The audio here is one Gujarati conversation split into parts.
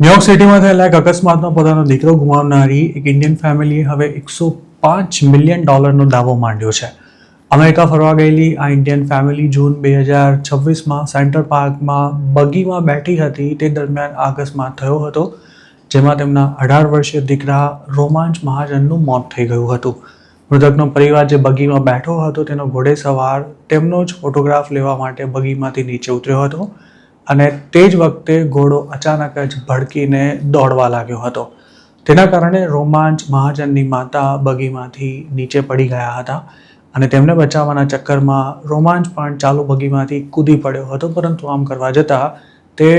ન્યુયોર્ક સિટીમાં થયેલા એક અકસ્માતમાં પોતાનો દીકરો ગુમાવનારી એક ઇન્ડિયન ફેમિલીએ હવે $105 મિલિયન દાવો માંડ્યો છે. અમેરિકા ફરવા ગયેલી આ ઇન્ડિયન ફેમિલી જૂન 2026માં સેન્ટ્રલ પાર્કમાં બગીમાં બેઠી હતી તે દરમિયાન આ અકસ્માત થયો હતો, જેમાં તેમના 18 વર્ષીય દીકરા રોમાંચ મહાજનનું મોત થઈ ગયું હતું. મૃતકનો પરિવાર જે બગીમાં બેઠો હતો તેનો ઘોડેસવાર તેમનો જ ફોટોગ્રાફ લેવા માટે બગીમાંથી નીચે ઉતર્યો હતો અને તે જ વખતે ઘોડો અચાનક જ ભડકીને દોડવા લાગ્યો હતો. તેના કારણે રોમાંચ મહાજનની માતા બગીમાંથી નીચે પડી ગયા હતા અને તેમને બચાવવાના ચક્કરમાં રોમાંચ પણ ચાલુ બગીમાંથી કૂદી પડ્યો હતો, પરંતુ આમ કરવા જતાં તે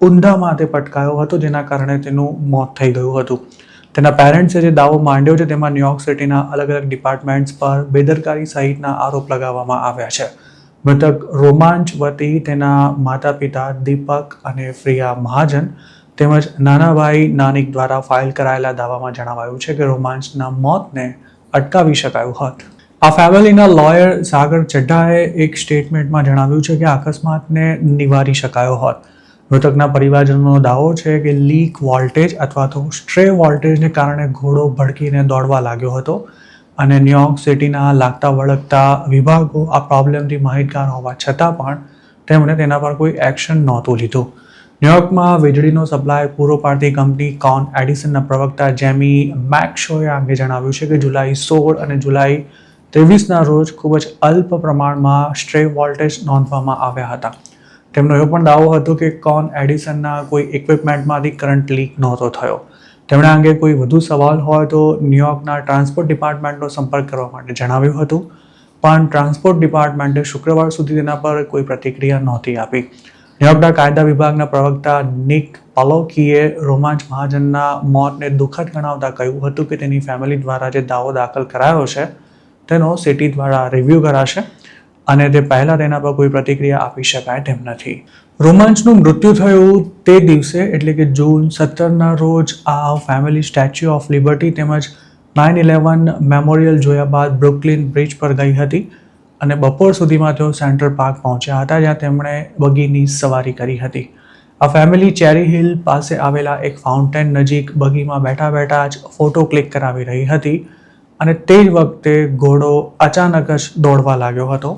ઊંધામાં તે પટકાયો હતો, જેના કારણે તેનું મોત થઈ ગયું હતું. તેના પેરેન્ટ્સે જે દાવો માંડ્યો છે તેમાં ન્યુયોર્ક સિટીના અલગ અલગ ડિપાર્ટમેન્ટ્સ પર બેદરકારી સહિતના આરોપ લગાવવામાં આવ્યા છે. મૃતક રોમાંચ વતી તેના માતા પિતા દીપક અને પ્રિયા મહાજન તેમજ નાના ભાઈ નાનિક દ્વારા ફાઇલ કરાયેલા દાવામાં જણાવાયું છે કે રોમાંચના મોતને અટકાવી શકાયું હોત. આ ફેમિલીના લોયર સાગર ચડ્ઢાએ એક સ્ટેટમેન્ટમાં જણાવ્યું છે કે અકસ્માતને નિવારી શકાયો હોત. મૃતકના પરિવારજનોનો દાવો છે કે લીક વોલ્ટેજ અથવા તો સ્ટ્રે વોલ્ટેજને કારણે ઘોડો ભડકીને દોડવા લાગ્યો હતો અને ન્યુયોર્ક સિટીના લાગતા વળગતા વિભાગો આ પ્રોબ્લેમથી માહિતગાર હોવા છતાં પણ તેમણે તેના પર કોઈ એક્શન નહોતું લીધું. ન્યુયોર્કમાં વીજળીનો સપ્લાય પૂરો પાડતી કંપની કોન એડિસનના પ્રવક્તા જેમી મેકશોએ અંગે જણાવ્યું છે કે જુલાઈ 16 અને જુલાઈ 23ના રોજ ખૂબ જ અલ્પ પ્રમાણમાં સ્ટ્રે વોલ્ટેજ નોંધવામાં આવ્યા હતા. તેમનો એવો પણ દાવો હતો કે કોન એડિસનના કોઈ ઇક્વિપમેન્ટમાંથી કરંટ લીક નહોતો થયો. તેમણે અંગે કોઈ વધુ સવાલ હોય તો ન્યુયોર્કના ટ્રાન્સપોર્ટ ડિપાર્ટમેન્ટનો સંપર્ક કરવા માટે જણાવ્યું હતું, પણ ટ્રાન્સપોર્ટ ડિપાર્ટમેન્ટે શુક્રવાર સુધી તેના પર કોઈ પ્રતિક્રિયા નહોતી આપી. ન્યુયોર્કના કાયદા વિભાગના પ્રવક્તા નિક પાલોકીએ રોમાંચ મહાજનના મોતને દુઃખદ ગણાવતા કહ્યું હતું કે તેની ફેમિલી દ્વારા જે દાવો દાખલ કરાયો છે તેનો સિટી દ્વારા રિવ્યૂ કરાશે અને તે પહેલાં તેના પર કોઈ પ્રતિક્રિયા આપી શકાય તેમ નથી. રોમાંચનું મૃત્યુ થયું તે દિવસે એટલે કે જૂન 17ના રોજ આ ફેમિલી સ્ટેચ્યુ ઓફ લિબર્ટી તેમજ 9/11 મેમોરિયલ જોયા બાદ બ્રુકલિન બ્રિજ પર ગઈ હતી અને બપોર સુધીમાં તેઓ સેન્ટ્રલ પાર્ક પહોંચ્યા હતા, જ્યાં તેમણે બગીની સવારી કરી હતી. આ ફેમિલી ચેરી હિલ પાસે આવેલા એક ફાઉન્ટેન નજીક બગીમાં બેઠા બેઠા જ ફોટો ક્લિક કરાવી રહી હતી અને તે જ વખતે ઘોડો અચાનક જ દોડવા લાગ્યો હતો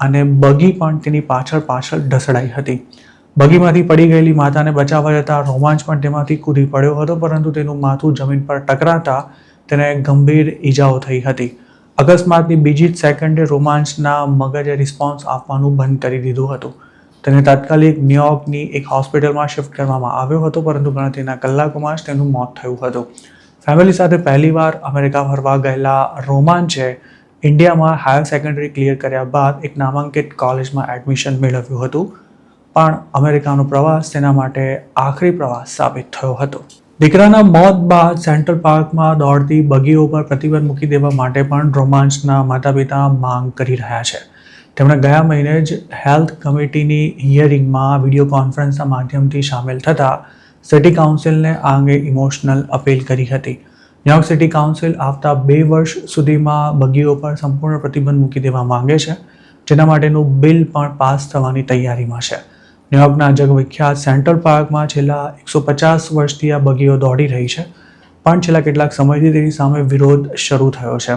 અને બગી પણ તેની પાછળ ઢસડાઈ હતી. બગીમાંથી પડી ગયેલી માતાને બચાવવા જતાં રોમાંચ પણ તેમાંથી કૂદી પડ્યો હતો, પરંતુ તેનું માથું જમીન પર ટકરાતા તેને ગંભીર ઈજાઓ થઈ હતી. અકસ્માતની બીજી જ સેકન્ડે રોમાંચના મગજે રિસ્પોન્સ આપવાનું બંધ કરી દીધું હતું. તેને તાત્કાલિક ન્યુયોર્કની એક હોસ્પિટલમાં શિફ્ટ કરવામાં આવ્યો હતો, પરંતુ ગણતરીના કલાકોમાં જ તેનું મોત થયું હતું. ફેમિલી સાથે પહેલીવાર અમેરિકા ફરવા ગયેલા રોમાંચે ઇન્ડિયામાં હાયર સેકન્ડરી ક્લિયર કર્યા બાદ એક નામાંકિત કોલેજમાં એડમિશન મેળવ્યું હતું, પણ અમેરિકાનો પ્રવાસ તેના માટે આખરી પ્રવાસ સાબિત થયો હતો. દીકરાના મોત બાદ સેન્ટ્રલ પાર્કમાં દોડતી બગીઓ પર પ્રતિબંધ મૂકી દેવા માટે પણ રોમાંચના માતા પિતા માંગ કરી રહ્યા છે. તેમણે ગયા મહિને જ હેલ્થ કમિટીની હિયરિંગમાં વિડીયો કોન્ફરન્સના માધ્યમથી સામેલ થતાં સિટી કાઉન્સિલને આ અંગે ઇમોશનલ અપીલ કરી હતી. ન્યુયોર્ક સિટી કાઉન્સિલ આવતા 2 વર્ષ સુધીમાં બગીઓ પર સંપૂર્ણ પ્રતિબંધ મૂકી દેવા માંગે છે, જેના માટેનું બિલ પણ પાસ થવાની તૈયારીમાં છે. ન્યુયોર્કના જગવિખ્યાત સેન્ટ્રલ પાર્કમાં છેલ્લા 150 વર્ષથી આ બગીઓ દોડી રહી છે, પણ છેલ્લા કેટલાક સમયથી તેની સામે વિરોધ શરૂ થયો છે.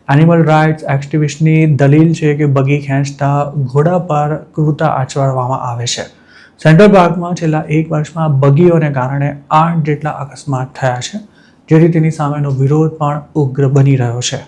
એનિમલ રાઇટ્સ એક્ટિવિસ્ટની દલીલ છે કે બગી ખેંચતા ઘોડા પર ક્રૂરતા આચરવામાં આવે છે. સેન્ટ્રલ પાર્કમાં છેલ્લા 1 વર્ષમાં બગીઓને કારણે 8 જેટલા અકસ્માત થયા છે, જેથી તેની સામેનો વિરોધ પણ ઉગ્ર બની રહ્યો છે.